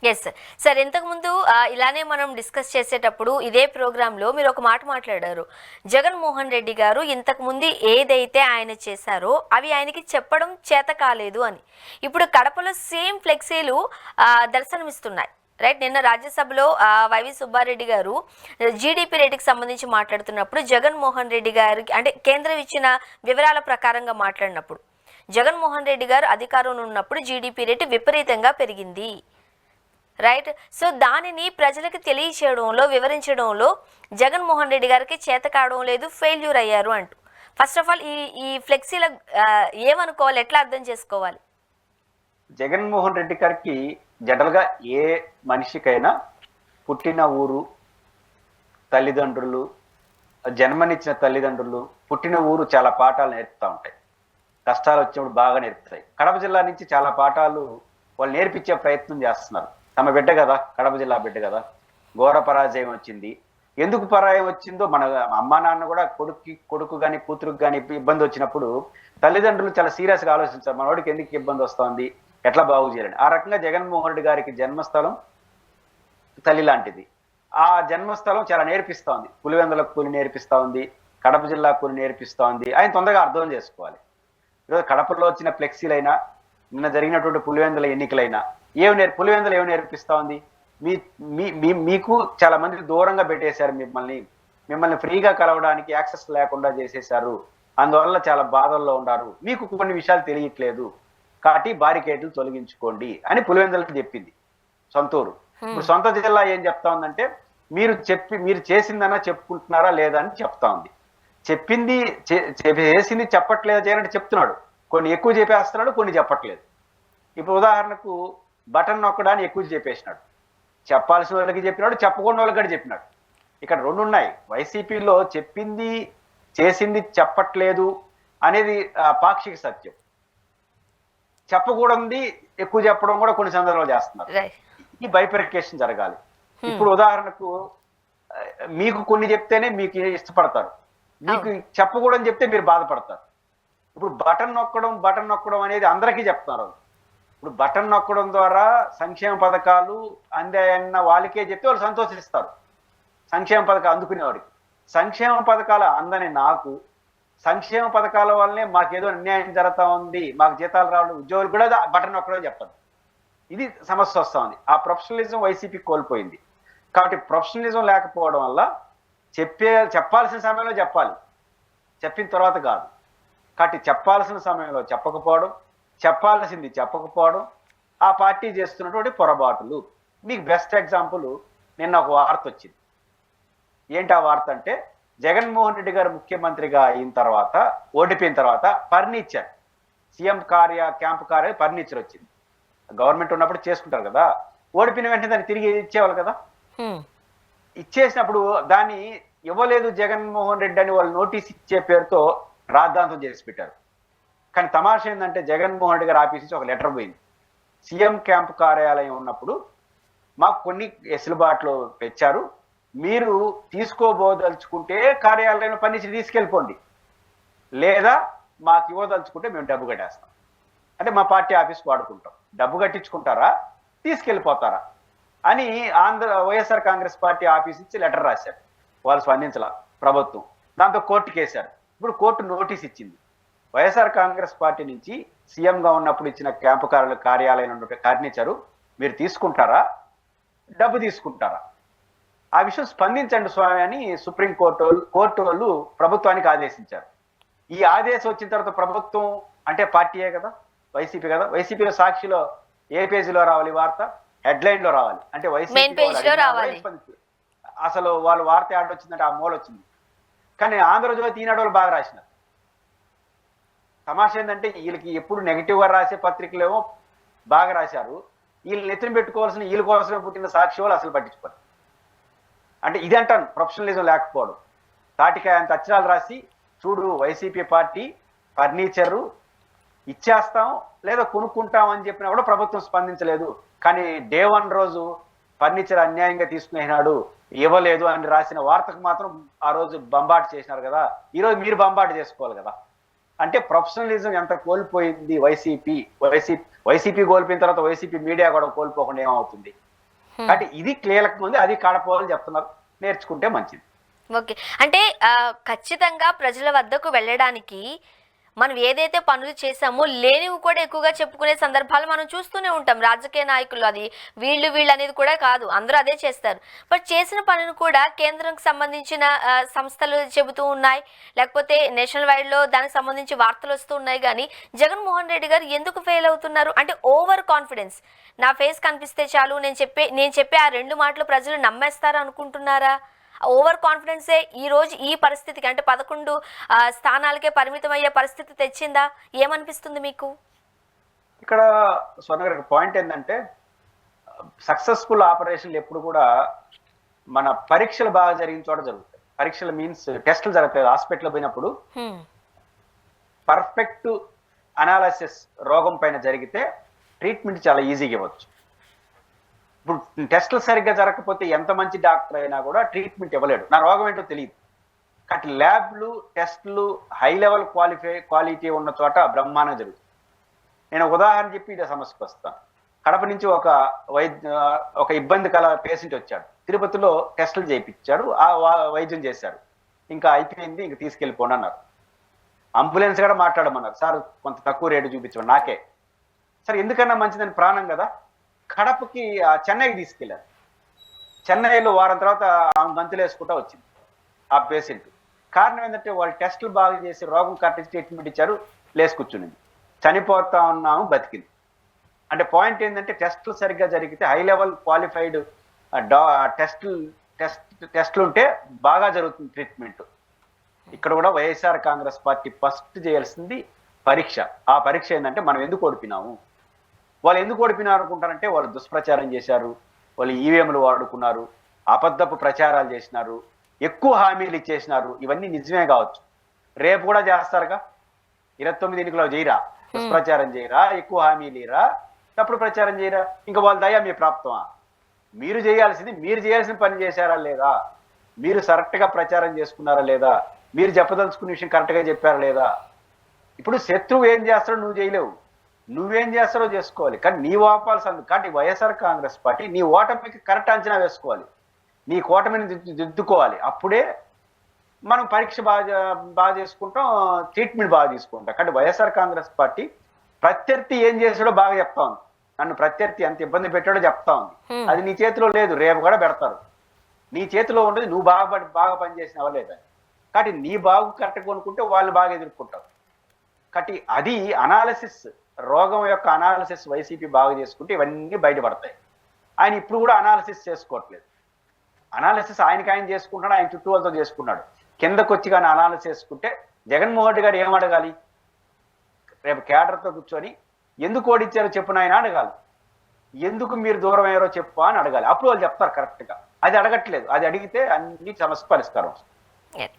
Yes sir. ఇంతకుముందు ఇలానే మనం డిస్కస్ చేసేటప్పుడు ఇదే ప్రోగ్రాంలో మీరు ఒక మాట మాట్లాడారు. జగన్మోహన్ రెడ్డి గారు ఇంతకుముందు ఏదైతే ఆయన చేశారో అవి ఆయనకి చెప్పడం చేత కాలేదు అని. ఇప్పుడు కడపలో సేమ్ ఫ్లెక్సీలు దర్శనమిస్తున్నాయి. రైట్, నిన్న రాజ్యసభలో వైవి సుబ్బారెడ్డి గారు జీడిపి రేటుకి సంబంధించి మాట్లాడుతున్నప్పుడు జగన్మోహన్ రెడ్డి గారికి అంటే కేంద్రం ఇచ్చిన వివరాల ప్రకారంగా మాట్లాడినప్పుడు జగన్మోహన్ రెడ్డి గారు అధికారంలో ఉన్నప్పుడు జీడిపి రేటు విపరీతంగా పెరిగింది. రైట్, సో దానిని ప్రజలకు తెలియచేయడంలో వివరించడంలో జగన్మోహన్ రెడ్డి గారికి చేత కావడం లేదు, ఫెయిల్యూర్ అయ్యారు అంటూ. ఫస్ట్ ఆఫ్ ఆల్ ఈ ఫ్లెక్సీల ఏమనుకోవాలి, ఎట్లా అర్థం చేసుకోవాలి? జగన్మోహన్ రెడ్డి గారికి జనరల్గా ఏ మనిషికైనా పుట్టిన ఊరు, తల్లిదండ్రులు, జన్మనిచ్చిన తల్లిదండ్రులు, పుట్టిన ఊరు చాలా పాఠాలు నేర్పుతూ ఉంటాయి. కష్టాలు వచ్చినప్పుడు బాగా నేర్పుతాయి. కడప జిల్లా నుంచి చాలా పాఠాలు వాళ్ళు నేర్పించే ప్రయత్నం చేస్తున్నారు. తమ బిడ్డ కదా, కడప జిల్లా బిడ్డ కదా, ఘోర పరాజయం వచ్చింది. ఎందుకు పరాజయం వచ్చిందో మన అమ్మా నాన్న కూడా కొడుకు కానీ కూతురుకు కానీ ఇబ్బంది వచ్చినప్పుడు తల్లిదండ్రులు చాలా సీరియస్గా ఆలోచించారు, మనవాడికి ఎందుకు ఇబ్బంది వస్తుంది, ఎట్లా బాగు చేయాలని. ఆ రకంగా జగన్మోహన్ రెడ్డి గారికి జన్మస్థలం తల్లి లాంటిది. ఆ జన్మస్థలం చాలా నేర్పిస్తూ ఉంది. పులివెందులకు కూలి నేర్పిస్తూ ఉంది, కడప జిల్లా కూలి నేర్పిస్తూ ఉంది. ఆయన తొందరగా అర్థం చేసుకోవాలి. ఈరోజు కడపలో వచ్చిన ఫ్లెక్సీలైనా, నిన్న జరిగినటువంటి పులివెందుల ఎన్నికలైనా పులివెందులు ఏమి నేర్పిస్తూ ఉంది? మీకు చాలా మంది దూరంగా పెట్టేశారు, మిమ్మల్ని ఫ్రీగా కలవడానికి యాక్సెస్ లేకుండా చేసేశారు, అందువల్ల చాలా బాధల్లో ఉన్నారు, మీకు కొన్ని విషయాలు తెలియట్లేదు కాబట్టి బారికేడ్లు తొలగించుకోండి అని పులివెందులకు చెప్పింది సొంతూరు. ఇప్పుడు సొంత జిల్లా ఏం చెప్తా ఉందంటే మీరు చేసిందన్నా చెప్పుకుంటున్నారా లేదా అని చెప్తా ఉంది. చేసింది చెప్పట్లేదు చేయనట్టు చెప్తున్నాడు. కొన్ని ఎక్కువ చెప్పేస్తున్నాడు, కొన్ని చెప్పట్లేదు. ఇప్పుడు ఉదాహరణకు బటన్ నొక్కడాన్ని ఎక్కువ చెప్పేసినాడు. చెప్పాల్సిన వాళ్ళకి చెప్పినాడు, చెప్పకుండా వాళ్ళకి కూడా చెప్పినాడు. ఇక్కడ రెండు ఉన్నాయి. వైసీపీలో చెప్పింది చేసింది చెప్పట్లేదు అనేది పాక్షిక సత్యం. చెప్పకూడదు ఎక్కువ చెప్పడం కూడా కొన్ని సందర్భాలు చేస్తున్నారు. ఈ బైఫర్కేషన్ జరగాలి. ఇప్పుడు ఉదాహరణకు మీకు కొన్ని చెప్తేనే మీకు ఇష్టపడతారు, మీకు చెప్పకూడదని చెప్తే మీరు బాధపడతారు. ఇప్పుడు బటన్ నొక్కడం అనేది అందరికీ చెప్తున్నారు. ఇప్పుడు బటన్ నొక్కడం ద్వారా సంక్షేమ పథకాలు అందాయన్న వాళ్ళకే చెప్తే వాళ్ళు సంతోషిస్తారు, సంక్షేమ పథకాలు అందుకునేవాడికి. సంక్షేమ పథకాలు అందని నాకు సంక్షేమ పథకాల వల్లనే మాకేదో అన్యాయం జరుగుతూ ఉంది, మాకు జీతాలు రావడం, ఉద్యోగులు కూడా బటన్ నొక్కడం చెప్తారు. ఇది సమస్య వస్తూ ఉంది. ఆ ప్రొఫెషనలిజం వైసీపీ కోల్పోయింది. కాబట్టి ప్రొఫెషనలిజం లేకపోవడం వల్ల చెప్పాల్సిన సమయంలో చెప్పాలి, చెప్పిన తర్వాత కాదు. కాబట్టి చెప్పాల్సిన సమయంలో చెప్పకపోవడం, చెప్పాల్సింది చెప్పకపోవడం ఆ పార్టీ చేస్తున్నటువంటి పొరపాటులు. మీకు బెస్ట్ ఎగ్జాంపుల్ నిన్న ఒక వార్త వచ్చింది. ఏంటి ఆ వార్త అంటే, జగన్మోహన్ రెడ్డి గారు ముఖ్యమంత్రిగా అయిన తర్వాత, ఓడిపోయిన తర్వాత ఫర్నిచర్, సీఎం క్యాంప్ కార్య ఫర్నిచర్ వచ్చింది. గవర్నమెంట్ ఉన్నప్పుడు చేసుకుంటారు కదా, ఓడిపోయిన వెంటనే దాన్ని తిరిగి ఇచ్చేవాళ్ళు కదా. ఇచ్చేసినప్పుడు దాన్ని ఇవ్వలేదు జగన్మోహన్ రెడ్డి అని వాళ్ళు నోటీస్ ఇచ్చే పేరుతో రాద్ధాంతం చేసి పెట్టారు. కానీ తమాషా ఏంటంటే, జగన్మోహన్ రెడ్డి గారు ఆఫీస్ నుంచి ఒక లెటర్ పోయింది. సీఎం క్యాంప్ కార్యాలయం ఉన్నప్పుడు మాకు కొన్ని ఎసులుబాట్లు పెంచారు, మీరు తీసుకోబోదలుచుకుంటే కార్యాలయంలో ఫర్నిచర్ తీసుకెళ్ళిపోండి, లేదా మాకు ఇవ్వదలుచుకుంటే మేము డబ్బు కట్టేస్తాం, అంటే మా పార్టీ ఆఫీస్కి వాడుకుంటాం, డబ్బు కట్టించుకుంటారా తీసుకెళ్ళిపోతారా అని వైఎస్ఆర్ కాంగ్రెస్ పార్టీ ఆఫీస్ నుంచి లెటర్ రాశారు. వాళ్ళు స్పందించాల ప్రభుత్వం, దాంతో కోర్టుకి వేశారు. ఇప్పుడు కోర్టు నోటీస్ ఇచ్చింది, వైఎస్ఆర్ కాంగ్రెస్ పార్టీ నుంచి సీఎంగా ఉన్నప్పుడు ఇచ్చిన క్యాంపు కార్యాలయం ఫర్నిచరు మీరు తీసుకుంటారా, డబ్బు తీసుకుంటారా, ఆ విషయం స్పందించండి స్వామి అని కోర్టు వాళ్ళు ప్రభుత్వానికి ఆదేశించారు. ఈ ఆదేశం వచ్చిన తర్వాత ప్రభుత్వం అంటే పార్టీయే కదా, వైసీపీ కదా, వైసీపీలో సాక్షిలో ఏ పేజీలో రావాలి వార్త, హెడ్లైన్ లో రావాలి, అంటే వైసీపీ అసలు వాళ్ళు వార్త యాడ్ వచ్చిందంటే ఆ మూల వచ్చింది. కానీ ఆంధ్రజ్యోతి ఈనాడు వాళ్ళు బాగా రాసినారు. తమాషా ఏంటంటే, వీళ్ళకి ఎప్పుడు నెగిటివ్గా రాసే పత్రికలేమో బాగా రాశారు, వీళ్ళు నెత్తిన పెట్టుకోవాల్సిన వీళ్ళ కోసమే పుట్టిన సాక్షి వాళ్ళు అసలు పట్టించుకోరు. అంటే ఇది అంటాను ప్రొఫెషనలిజం లేకపోవడం. తాటికాయ అంత అక్షరాలు రాసి చూడు వైసీపీ పార్టీ ఫర్నిచరు ఇచ్చేస్తాం లేదా కొనుక్కుంటాం అని చెప్పినా కూడా ప్రభుత్వం స్పందించలేదు. కానీ డే 1 రోజు ఫర్నిచర్ అన్యాయంగా తీసుకునేనాడు, ఇవ్వలేదు అని రాసిన వార్తకు మాత్రం ఆ రోజు బంబాటు చేసినారు కదా. ఈరోజు మీరు బంబాటు చేసుకోవాలి కదా. అంటే ప్రొఫెషనలిజం ఎంత కోల్పోయింది వైసీపీ కోల్పోయిన తర్వాత వైసీపీ మీడియా కూడా కోల్పోకుండా ఏమవుతుంది? కాబట్టి ఇది క్లియర్గా ఉంది, అది కాడపోవాలని చెప్తున్నారు. నేర్చుకుంటే మంచిది. ఓకే. అంటే ఖచ్చితంగా ప్రజల వద్దకు వెళ్ళడానికి మనం ఏదైతే పనులు చేశామో లేనివి కూడా ఎక్కువగా చెప్పుకునే సందర్భాలు మనం చూస్తూనే ఉంటాం. రాజకీయ నాయకులు అది వీళ్ళు అనేది కూడా కాదు, అందరూ అదే చేస్తారు. బట్ చేసిన పనిని కూడా కేంద్రంకి సంబంధించిన సంస్థలు చెబుతూ ఉన్నాయి, లేకపోతే నేషనల్ వైడ్లో దానికి సంబంధించి వార్తలు వస్తూ ఉన్నాయి. కానీ జగన్మోహన్ రెడ్డి గారు ఎందుకు ఫెయిల్ అవుతున్నారు అంటే ఓవర్ కాన్ఫిడెన్స్. నా ఫేస్ కనిపిస్తే చాలు, నేను చెప్పే ఆ 2 మాటలు ప్రజలు నమ్మేస్తారు అనుకుంటున్నారా? ఓవర్ కాన్ఫిడెన్సే ఈ రోజు ఈ పరిస్థితికి అంటే 11 స్థానాలకే పరిమితం అయ్యే పరిస్థితి తెచ్చిందా? ఏమనిపిస్తుంది మీకు? ఇక్కడ స్వర్ణ గారి పాయింట్ ఏంటంటే, సక్సెస్ఫుల్ ఆపరేషన్లు ఎప్పుడు కూడా మన పరీక్షలు బాగా జరిగిన చోట జరుగుతాయి. పరీక్షలు మీన్స్ టెస్టులు జరుగుతాయి. హాస్పిటల్ పోయినప్పుడు పర్ఫెక్ట్ అనాలిసిస్ రోగం పైన జరిగితే ట్రీట్మెంట్ చాలా ఈజీగా ఇవ్వచ్చు. ఇప్పుడు టెస్టులు సరిగ్గా జరగకపోతే ఎంత మంచి డాక్టర్ అయినా కూడా ట్రీట్మెంట్ ఇవ్వలేడు, నా రోగం ఏంటో తెలియదు. కాబట్టి ల్యాబ్లు టెస్టులు హై లెవెల్ క్వాలిటీ ఉన్న చోట బ్రహ్మాండంగా జరుగుతుంది. నేను ఉదాహరణ చెప్పి ఇదే సమస్యకు వస్తాను. కడప నుంచి ఒక ఇబ్బంది కల పేషెంట్ వచ్చాడు. తిరుపతిలో టెస్టులు చేయించాడు, ఆ వైద్యం చేశాడు. ఇంకా అయిపోయింది, ఇంక తీసుకెళ్ళిపోండి అన్నారు. అంబులెన్స్ కూడా మాట్లాడమన్నారు. సార్ కొంత తక్కువ రేటు చూపించమని. నాకే సార్ ఎందుకన్నా మంచిదని ప్రాణం కదా. కడపకి చెన్నైకి తీసుకెళ్ళారు. చెన్నైలో వారం తర్వాత ఆమె గంతులు వేసుకుంటా వచ్చింది ఆ పేషెంట్. కారణం ఏంటంటే వాళ్ళు టెస్టులు బాగా చేసి రోగం కరెక్ట్ ట్రీట్మెంట్ ఇచ్చారు, లేసి కూర్చునింది. చనిపోతా ఉన్నాము, బతికింది. అంటే పాయింట్ ఏంటంటే టెస్టులు సరిగ్గా జరిగితే హై లెవెల్ క్వాలిఫైడ్ టెస్టులు ఉంటే బాగా జరుగుతుంది ట్రీట్మెంట్. ఇక్కడ కూడా వైఎస్ఆర్ కాంగ్రెస్ పార్టీ ఫస్ట్ చేయాల్సింది పరీక్ష. ఆ పరీక్ష ఏంటంటే మనం ఎందుకు ఓడిపినాము, వాళ్ళు ఎందుకు ఓడిపినారు అనుకుంటారంటే వాళ్ళు దుష్ప్రచారం చేశారు, వాళ్ళు ఈవీఎంలు వాడుకున్నారు, అబద్ధపు ప్రచారాలు చేసినారు, ఎక్కువ హామీలు ఇచ్చేసినారు. ఇవన్నీ నిజమే కావచ్చు, రేపు కూడా చేస్తారుగా. 29 ఎన్నికలు చేయరా, దుష్ప్రచారం చేయరా, ఎక్కువ హామీలు ఇరా, తప్పుడు ప్రచారం చేయరా. ఇంకా వాళ్ళ దయ మీ ప్రాప్తమా? మీరు చేయాల్సిన పని చేశారా లేదా, మీరు కరెక్ట్గా ప్రచారం చేసుకున్నారా లేదా, మీరు చెప్పదలుచుకున్న విషయం కరెక్ట్గా చెప్పారా లేదా. ఇప్పుడు శత్రువు ఏం చేస్తాడో నువ్వు చేయలేవు, నువ్వేం చేస్తారో చేసుకోవాలి. కానీ నీ ఓపాల్సింది. కాబట్టి వైఎస్ఆర్ కాంగ్రెస్ పార్టీ నీ ఓటమికి కరెక్ట్ అంచనా వేసుకోవాలి, నీ ఓటమిని దిద్దుకోవాలి. అప్పుడే మనం పరీక్ష బాగా చేసుకుంటాం, ట్రీట్మెంట్ బాగా తీసుకుంటాం. కాబట్టి వైఎస్ఆర్ కాంగ్రెస్ పార్టీ ప్రత్యర్థి ఏం చేసాడో బాగా చెప్తా ఉంది. నన్ను ప్రత్యర్థి ఎంత ఇబ్బంది పెట్టాడో చెప్తా ఉంది. అది నీ చేతిలో లేదు, రేపు కూడా పెడతారు. నీ చేతిలో ఉండేది నువ్వు బాగా పనిచేసినవా లేదా. కాబట్టి నీ బాగు కరెక్ట్గా కొనుక్కుంటే వాళ్ళు బాగా ఎదుర్కొంటారు. కాబట్టి అది అనాలిసిస్, రోగం యొక్క అనాలిసిస్ వైసీపీ బాగా చేసుకుంటే ఇవన్నీ బయటపడతాయి. ఆయన ఇప్పుడు కూడా అనాలిసిస్ చేసుకోవట్లేదు. అనాలిసిస్ ఆయన చేసుకుంటాడు, ఆయన చుట్టూ వాళ్ళతో చేసుకున్నాడు. కిందకు వచ్చి కానీ అనాలిసిస్ చేసుకుంటే జగన్మోహన్ రెడ్డి గారు ఏమడగాలి, రేపు కేడర్తో కూర్చొని ఎందుకు ఓడించారో చెప్పు నాయన అడగాలి, ఎందుకు మీరు దూరం అయ్యారో చెప్పు అని అడగాలి. అప్పుడు వాళ్ళు చెప్తారు కరెక్ట్గా. అది అడగట్లేదు. అది అడిగితే అన్ని సమస్య పరిష్కారం వస్తుంది.